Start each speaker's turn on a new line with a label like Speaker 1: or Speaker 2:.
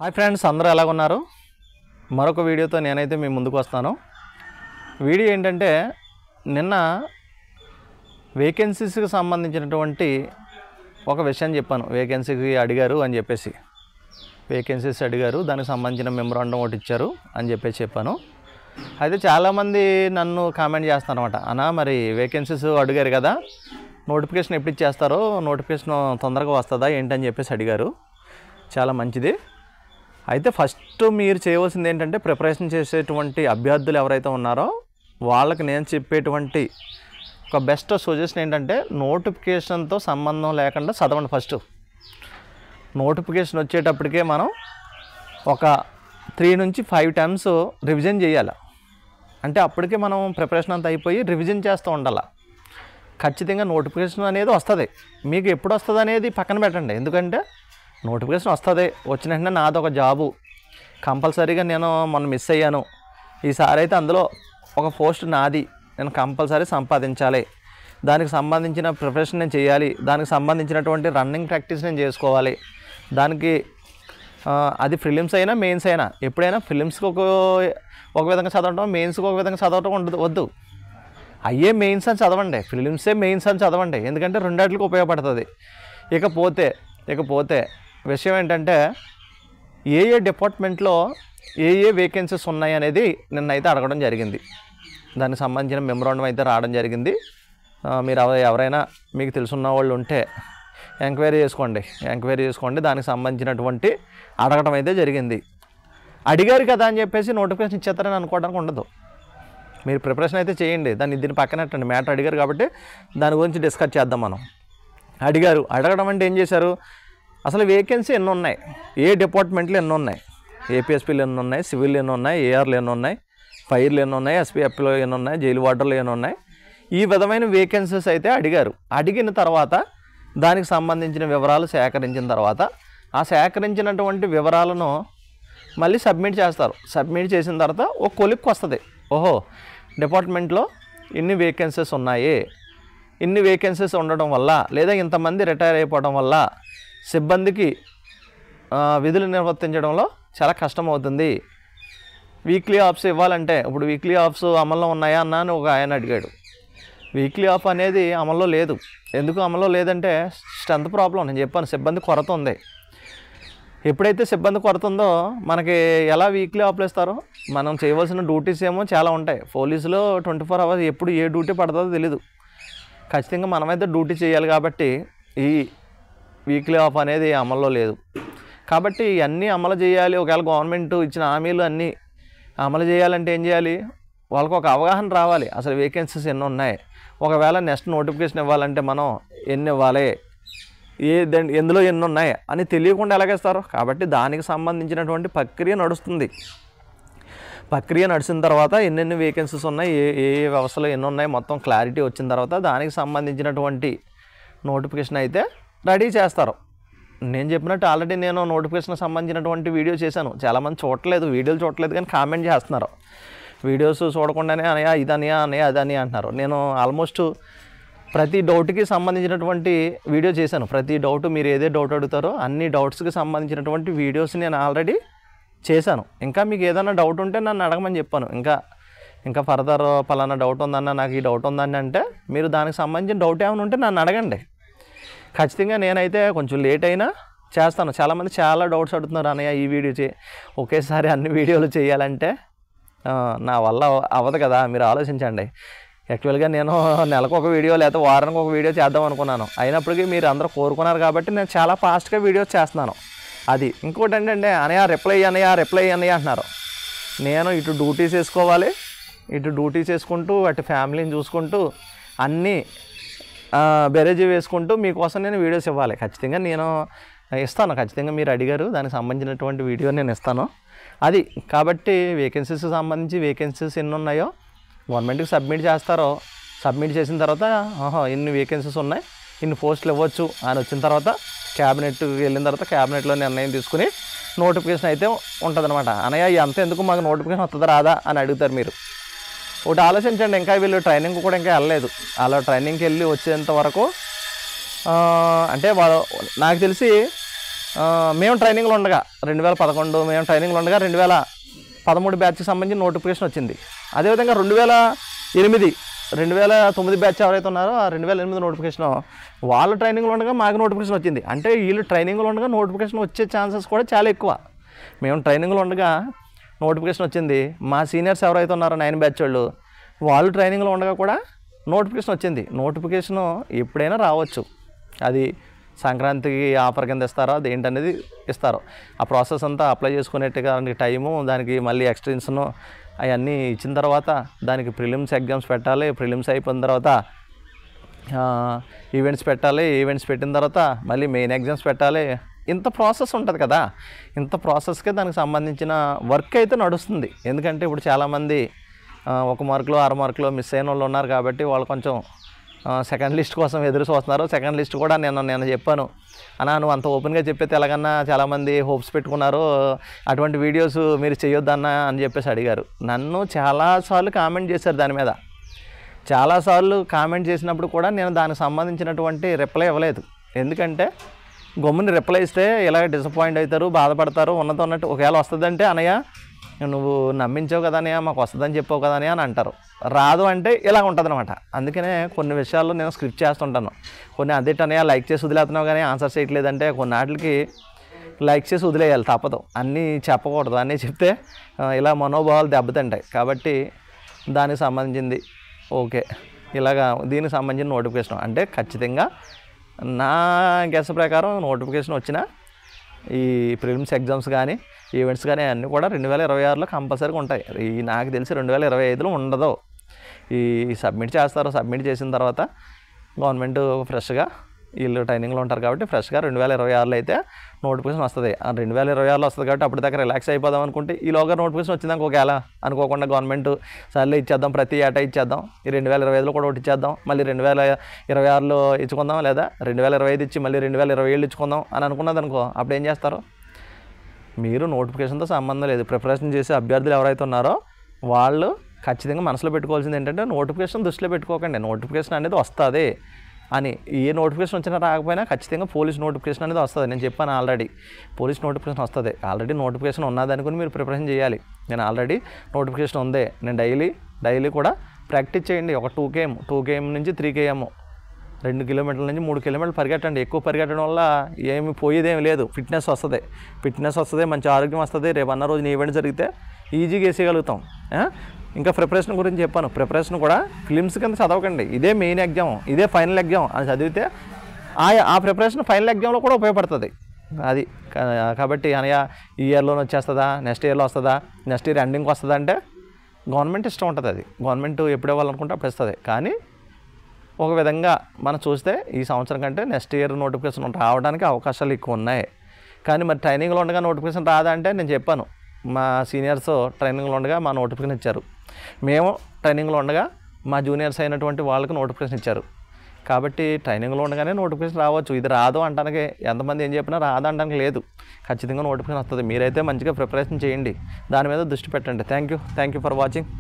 Speaker 1: Hi friends, అందరూ ఎలా ఉన్నారు? మరొక వీడియోతో నేనైతే మీ ముందుకు వస్తాను. వీడియో ఏంటంటే, నిన్న వేకెన్సీస్కి సంబంధించినటువంటి ఒక విషయం చెప్పాను. వేకెన్సీకి అడిగారు అని చెప్పేసి, వేకెన్సీస్ అడిగారు, దానికి సంబంధించిన మెమరాండం ఒకటి ఇచ్చారు అని చెప్పేసి చెప్పాను. అయితే చాలామంది నన్ను కామెంట్ చేస్తున్నారు అనమాట, అన్నా మరి వేకెన్సీస్ అడిగారు కదా, నోటిఫికేషన్ ఎప్పుడు ఇచ్చేస్తారో, నోటిఫికేషన్ తొందరగా వస్తుందా ఏంటని చెప్పేసి అడిగారు. చాలా మంచిది. అయితే ఫస్ట్ మీరు చేయవలసింది ఏంటంటే, ప్రిపరేషన్ చేసేటువంటి అభ్యర్థులు ఎవరైతే ఉన్నారో వాళ్ళకి నేను చెప్పేటువంటి ఒక బెస్ట్ సజెషన్ ఏంటంటే, నోటిఫికేషన్తో సంబంధం లేకుండా చదవండి. ఫస్ట్ నోటిఫికేషన్ వచ్చేటప్పటికే మనం ఒక 3 నుంచి 5 టైమ్స్ రివిజన్ చేయాలి. అంటే అప్పటికే మనం ప్రిపరేషన్ అంతా అయిపోయి రివిజన్ చేస్తూ ఉండాలి. ఖచ్చితంగా నోటిఫికేషన్ అనేది వస్తుంది. మీకు ఎప్పుడు వస్తుంది అనేది పక్కన పెట్టండి. ఎందుకంటే నోటిఫికేషన్ వస్తుంది, వచ్చిన వెంటనే నాదొక జాబు కంపల్సరీగా నేను మొన్న మిస్ అయ్యాను, ఈసారి అయితే అందులో ఒక పోస్ట్ నాది, నేను కంపల్సరీ సంపాదించాలి, దానికి సంబంధించిన ప్రిపరేషన్ నేను చేయాలి, దానికి సంబంధించినటువంటి రన్నింగ్ ప్రాక్టీస్ నేను చేసుకోవాలి. దానికి అది ఫిలిమ్స్ అయినా మెయిన్స్ అయినా, ఎప్పుడైనా ఫిలిమ్స్కి ఒక విధంగా చదవటం, మెయిన్స్కి ఒక విధంగా చదవటం వద్దు. అయ్యే మెయిన్స్ అని చదవండి, ఫిలిమ్సే మెయిన్స్ అని చదవండి. ఎందుకంటే రెండాటికి ఉపయోగపడుతుంది. ఇకపోతే విషయం ఏంటంటే, ఏ డిపార్ట్మెంట్లో ఏ వేకెన్సీస్ ఉన్నాయి అనేది నిన్నైతే అడగడం జరిగింది. దానికి సంబంధించిన మెమరాండం అయితే రావడం జరిగింది. మీరు ఎవరైనా మీకు తెలుసున్న వాళ్ళు ఉంటే ఎంక్వైరీ చేసుకోండి. దానికి సంబంధించినటువంటి అడగడం అయితే జరిగింది. అడిగారు కదా అని చెప్పేసి నోటిఫికేషన్ ఇచ్చేస్తారని అనుకోవడానికి ఉండదు. మీరు ప్రిపరేషన్ అయితే చేయండి, దీన్ని పక్కనట్టండి. మ్యాటర్ అడిగారు కాబట్టి దాని గురించి డిస్కస్ చేద్దాం మనం. అడగడం అంటే ఏం చేశారు, అసలు వేకెన్సీ ఎన్ని ఉన్నాయి, ఏ డిపార్ట్మెంట్లు ఎన్ని ఉన్నాయి, ఏపీఎస్పీలు ఎన్ని ఉన్నాయి, సివిల్ ఎన్ని ఉన్నాయి, ఏఆర్లు ఎన్ని ఉన్నాయి, ఫైర్లు ఎన్ని ఉన్నాయి, ఎస్పీఎఫ్లో ఎన్ని ఉన్నాయి, జైలు వాటర్లు ఎన్ని ఉన్నాయి, ఈ విధమైన వేకెన్సీస్ అయితే అడిగారు. అడిగిన తర్వాత దానికి సంబంధించిన వివరాలు సేకరించిన తర్వాత, ఆ సేకరించినటువంటి వివరాలను మళ్ళీ సబ్మిట్ చేస్తారు. సబ్మిట్ చేసిన తర్వాత ఒక కొలిక్కి వస్తుంది, ఓహో డిపార్ట్మెంట్లో ఇన్ని వేకెన్సీస్ ఉన్నాయి, ఇన్ని వేకెన్సీస్ ఉండడం వల్ల, లేదా ఇంతమంది రిటైర్ అయిపోవడం వల్ల సిబ్బందికి విధులు నిర్వర్తించడంలో చాలా కష్టం అవుతుంది. వీక్లీ ఆఫ్స్ ఇవ్వాలంటే, ఇప్పుడు వీక్లీ ఆఫ్స్ అమల్లో ఉన్నాయా అన్న అని ఒక ఆయన అడిగాడు. వీక్లీ ఆఫ్ అనేది అమల్లో లేదు. ఎందుకు అమల్లో లేదంటే, స్ట్రెంత్ ప్రాబ్లం. నేను చెప్పాను, సిబ్బంది కొరత ఉంది. ఎప్పుడైతే సిబ్బంది కొరత ఉందో మనకి ఎలా వీక్లీ ఆఫ్లు ఇస్తారో, మనం చేయవలసిన డ్యూటీస్ ఏమో చాలా ఉంటాయి. పోలీసులో 24 అవర్స్ ఎప్పుడు ఏ డ్యూటీ పడుతుందో తెలీదు. ఖచ్చితంగా మనమైతే డ్యూటీ చేయాలి. కాబట్టి ఈ వీక్లీ ఆఫ్ అనేది అమల్లో లేదు. కాబట్టి ఇవన్నీ అమలు చేయాలి. ఒకవేళ గవర్నమెంట్ ఇచ్చిన హామీలు అన్నీ అమలు చేయాలంటే ఏం చేయాలి, వాళ్ళకు ఒక అవగాహన రావాలి. అసలు వేకెన్సీస్ ఎన్ని ఉన్నాయి, ఒకవేళ నెక్స్ట్ నోటిఫికేషన్ ఇవ్వాలంటే మనం ఎన్ని ఇవ్వాలి, ఎందులో ఎన్ని ఉన్నాయి అని తెలియకుండా ఎలాగేస్తారు. కాబట్టి దానికి సంబంధించినటువంటి ప్రక్రియ నడుస్తుంది. ప్రక్రియ నడిచిన తర్వాత ఎన్నెన్ని వేకెన్సీస్ ఉన్నాయి, ఏ వ్యవస్థలో ఎన్ని ఉన్నాయి, మొత్తం క్లారిటీ వచ్చిన తర్వాత దానికి సంబంధించినటువంటి నోటిఫికేషన్ అయితే రెడీ చేస్తారు. నేను చెప్పినట్టు ఆల్రెడీ నేను నోటిఫికేషన్కి సంబంధించినటువంటి వీడియో చేశాను. చాలామంది వీడియోలు చూడలేదు కానీ కామెంట్ చేస్తున్నారు. వీడియోస్ చూడకుండానే అనయా ఇదనియా అనయా అదనియా అంటున్నారు. నేను ఆల్మోస్ట్ ప్రతి డౌట్కి సంబంధించినటువంటి వీడియో చేశాను. ప్రతి డౌట్, మీరు ఏదే డౌట్ అడుగుతారో అన్ని డౌట్స్కి సంబంధించినటువంటి వీడియోస్ నేను ఆల్రెడీ చేశాను. ఇంకా మీకు ఏదైనా డౌట్ ఉంటే నన్ను అడగమని చెప్పాను. ఇంకా ఫర్దర్ పలానా డౌట్ ఉందన్న, నాకు ఈ డౌట్ ఉందని అంటే, మీరు దానికి సంబంధించిన డౌట్ ఏమైనా ఉంటే నన్ను అడగండి. ఖచ్చితంగా నేనైతే కొంచెం లేట్ అయినా చేస్తాను. చాలామంది చాలా డౌట్స్ అడుగుతున్నారు, అన్నయ్య ఈ వీడియో ఒకేసారి అన్ని వీడియోలు చేయాలంటే నా వల్ల అవ్వదు కదా, మీరు ఆలోచించండి. యాక్చువల్గా నేను నెలకు ఒక వీడియో లేదా వారానికి ఒక వీడియో చేద్దాం అనుకున్నాను. అయినప్పటికీ మీరు అందరూ కోరుకున్నారు కాబట్టి నేను చాలా ఫాస్ట్గా వీడియోస్ చేస్తున్నాను. అది ఇంకోటి ఏంటంటే, అనయా రిప్లై అన్నయ్య అంటున్నారు. నేను ఇటు డ్యూటీస్ వేసుకోవాలి, ఇటు డ్యూటీస్ వేసుకుంటూ అటు ఫ్యామిలీని చూసుకుంటూ అన్నీ బెరేజీ వేసుకుంటూ మీకోసం నేను వీడియోస్ ఇవ్వాలి. ఖచ్చితంగా నేను ఇస్తాను. ఖచ్చితంగా మీరు అడిగారు, దానికి సంబంధించినటువంటి వీడియో నేను ఇస్తాను. అది కాబట్టి వేకెన్సీస్కి సంబంధించి వేకెన్సీస్ ఎన్ని ఉన్నాయో గవర్నమెంట్కి సబ్మిట్ చేస్తారో, సబ్మిట్ చేసిన తర్వాత ఇన్ని వేకెన్సీస్ ఉన్నాయి, ఇన్ని పోస్టులు ఇవ్వచ్చు అని వచ్చిన తర్వాత క్యాబినెట్కి వెళ్ళిన తర్వాత క్యాబినెట్లో నిర్ణయం తీసుకుని నోటిఫికేషన్ అయితే ఉంటుందన్నమాట. అనయ్య అంత ఎందుకు, మాకు నోటిఫికేషన్ వస్తుందా రాదా అని అడుగుతారు మీరు. ఒకటి ఆలోచించండి, ఇంకా వీళ్ళు ట్రైనింగ్ కూడా ఇంకా వెళ్ళలేదు. అలా ట్రైనింగ్కి వెళ్ళి వచ్చేంత వరకు అంటే నాకు తెలిసి మేము ట్రైనింగ్లో ఉండగా 2011 మేము ట్రైనింగ్లో ఉండగా 2013 బ్యాచ్కి సంబంధించి నోటిఫికేషన్ వచ్చింది. అదేవిధంగా 2009 బ్యాచ్ ఎవరైతే ఉన్నారో ఆ 2008 నోటిఫికేషన్ వాళ్ళు ట్రైనింగ్లో ఉండగా మాకు నోటిఫికేషన్ వచ్చింది. అంటే వీళ్ళు ట్రైనింగ్లో ఉండగా నోటిఫికేషన్ వచ్చే ఛాన్సెస్ కూడా చాలా ఎక్కువ. మేము ట్రైనింగ్లో ఉండగా నోటిఫికేషన్ వచ్చింది. మా సీనియర్స్ ఎవరైతే ఉన్నారో 9 బ్యాచ్ వాళ్ళు ట్రైనింగ్లో ఉండగా కూడా నోటిఫికేషన్ వచ్చింది. నోటిఫికేషను ఎప్పుడైనా రావచ్చు. అది సంక్రాంతికి ఆఫర్ కింద ఇస్తారో అదేంటనేది ఇస్తారు. ఆ ప్రాసెస్ అంతా అప్లై చేసుకునేట్టుగా టైము, దానికి మళ్ళీ ఎక్స్టెన్షను అవన్నీ ఇచ్చిన తర్వాత దానికి ప్రిలిమ్స్ ఎగ్జామ్స్ పెట్టాలి. ప్రిలిమ్స్ అయిపోయిన తర్వాత ఈవెంట్స్ పెట్టాలి. ఈవెంట్స్ పెట్టిన తర్వాత మళ్ళీ మెయిన్ ఎగ్జామ్స్ పెట్టాలి. ఇంత ప్రాసెస్ ఉంటుంది కదా. ఇంత ప్రాసెస్కే దానికి సంబంధించిన వర్క్ అయితే నడుస్తుంది. ఎందుకంటే ఇప్పుడు చాలామంది 1 మార్కులో 6 మార్కులో మిస్ అయిన వాళ్ళు ఉన్నారు కాబట్టి వాళ్ళు కొంచెం సెకండ్ లిస్ట్ కోసం ఎదురు చూస్తున్నారు. సెకండ్ లిస్ట్ కూడా నేను చెప్పాను, అన్నా నువ్వు అంత ఓపెన్గా చెప్పేది ఎలాగన్నా చాలామంది హోప్స్ పెట్టుకున్నారు, అటువంటి వీడియోస్ మీరు చేయొద్దన్నా అని చెప్పేసి అడిగారు. నన్ను చాలాసార్లు కామెంట్ చేశారు దాని మీద. చాలాసార్లు కామెంట్ చేసినప్పుడు కూడా నేను దానికి సంబంధించినటువంటి రిప్లై ఇవ్వలేదు. ఎందుకంటే గమ్ముని రిప్లై ఇస్తే ఇలాగ డిసప్పాయింట్ అవుతారు, బాధపడతారు. ఉన్నట్టు ఒకవేళ వస్తుందంటే అన్నయ్య నువ్వు నమ్మించావు కదా అన్నయ్య, మాకు వస్తుందని చెప్పావు కదా అన్నయ్య అని అంటారు. రాదు అంటే ఇలా ఉంటుంది అనమాట. అందుకనే కొన్ని విషయాల్లో నేను స్క్రిప్ట్ చేస్తుంటాను. కొన్ని అదేటన్నయ్య లైక్ చేసి వదిలేస్తున్నావు కానీ ఆన్సర్ చేయట్లేదంటే కొన్ని వాటికి లైక్ చేసి వదిలేయాలి, తప్పదు. అన్నీ చెప్పకూడదు. అన్నీ చెప్తే ఇలా మనోభావాలు దెబ్బతింటాయి. కాబట్టి దానికి సంబంధించింది ఓకే. ఇలాగా దీనికి సంబంధించిన నోటిఫికేషన్ అంటే ఖచ్చితంగా నా గెస్ ప్రకారం నోటిఫికేషన్ వచ్చిన ఈ ప్రిలిమ్స్ ఎగ్జామ్స్ కానీ ఈవెంట్స్ కానీ అన్నీ కూడా 2026లో కంపల్సరీగా ఉంటాయి. నాకు తెలిసి 2025లో ఉండదు. ఈ సబ్మిట్ చేస్తారు. సబ్మిట్ చేసిన తర్వాత గవర్నమెంట్ ఫ్రెష్గా వీళ్ళు ట్రైనింగ్లో ఉంటారు కాబట్టి ఫ్రెష్గా 2026లో అయితే నోటిఫికేషన్ వస్తుంది. 2026లో వస్తుంది కాబట్టి అప్పుడు దాకా రిలాక్స్ అయిపోదాం అనుకుంటే ఈలోగా నోటిఫికేషన్ వచ్చిందాక ఒకవేళ అనుకోకుండా గవర్నమెంట్ సర్లే ఇచ్చేద్దాం, ప్రతి ఏటా ఇచ్చేద్దాం, ఈ 2025లో కూడా ఒకటి ఇచ్చేద్దాం, మళ్ళీ 2026లో ఇచ్చుకుందాం, లేదా 2025 ఇచ్చి మళ్ళీ 2027 ఇచ్చుకుందాం అని అనుకున్నది అనుకో, అప్పుడు ఏం చేస్తారు? మీరు నోటిఫికేషన్తో సంబంధం లేదు. ప్రిపరేషన్ చేసే అభ్యర్థులు ఎవరైతే ఉన్నారో వాళ్ళు ఖచ్చితంగా మనసులో పెట్టుకోవాల్సింది ఏంటంటే నోటిఫికేషన్ దృష్టిలో పెట్టుకోకండి. నోటిఫికేషన్ అనేది వస్తుంది అని. ఏ నోటిఫికేషన్ వచ్చినా రాకపోయినా ఖచ్చితంగా పోలీస్ నోటిఫికేషన్ అనేది వస్తుంది. నేను చెప్పాను ఆల్రెడీ, పోలీస్ నోటిఫికేషన్ వస్తుంది. ఆల్రెడీ నోటిఫికేషన్ ఉన్నదనుకుని మీరు ప్రిపరేషన్ చేయాలి. నేను ఆల్రెడీ నోటిఫికేషన్ ఉంది. నేను డైలీ కూడా ప్రాక్టీస్ చేయండి. ఒక 2 km నుంచి 3 km 2 కిలోమీటర్ల నుంచి 3 కిలోమీటర్లు పరిగెట్టండి. ఎక్కువ పరిగెట్టడం వల్ల ఏమి పోయేదేమి లేదు. ఫిట్నెస్ వస్తుంది, మంచి ఆరోగ్యం వస్తుంది. రేపు అన్న రోజున ఈవెంట్ జరిగితే ఈజీగా వేసేయగలుగుతాం. ఇంకా ప్రిపరేషన్ గురించి చెప్పాను. ప్రిపరేషన్ కూడా ఫిలిమ్స్ కింద చదవకండి. ఇదే మెయిన్ ఎగ్జామ్, ఇదే ఫైనల్ ఎగ్జామ్ అని చదివితే ఆ ప్రిపరేషన్ ఫైనల్ ఎగ్జామ్లో కూడా ఉపయోగపడుతుంది. అది కాబట్టి అనయ్య ఈ ఇయర్లోనే వచ్చేస్తుందా, నెక్స్ట్ ఇయర్లో వస్తుందా, నెక్స్ట్ ఇయర్ ఎండింగ్కి వస్తుందా అంటే గవర్నమెంట్ ఇష్టం ఉంటుంది. అది గవర్నమెంట్ ఎప్పుడు ఇవ్వాలనుకుంటే అప్పుడు ఇస్తుంది. కానీ ఒక విధంగా మనం చూస్తే ఈ సంవత్సరం కంటే నెక్స్ట్ ఇయర్ నోటిఫికేషన్ రావడానికి అవకాశాలు ఎక్కువ ఉన్నాయి. కానీ మరి ట్రైనింగ్లో ఉండగా నోటిఫికేషన్ రాదంటే నేను చెప్పాను, మా సీనియర్స్ ట్రైనింగ్లో ఉండగా మా నోటిఫికేషన్ ఇచ్చారు. మేము ట్రైనింగ్లో ఉండగా మా జూనియర్స్ అయినటువంటి వాళ్ళకి నోటిఫికేషన్ ఇచ్చారు. కాబట్టి ట్రైనింగ్లో ఉండగానే నోటిఫికేషన్ రావచ్చు. ఇది రాదు అంటానికి ఎంతమంది ఏం చెప్పినా రాదు అంటానికి లేదు. ఖచ్చితంగా నోటిఫికేషన్ వస్తుంది. మీరైతే మంచిగా ప్రిపరేషన్ చేయండి, దాని మీద దృష్టి పెట్టండి. Thank you for watching.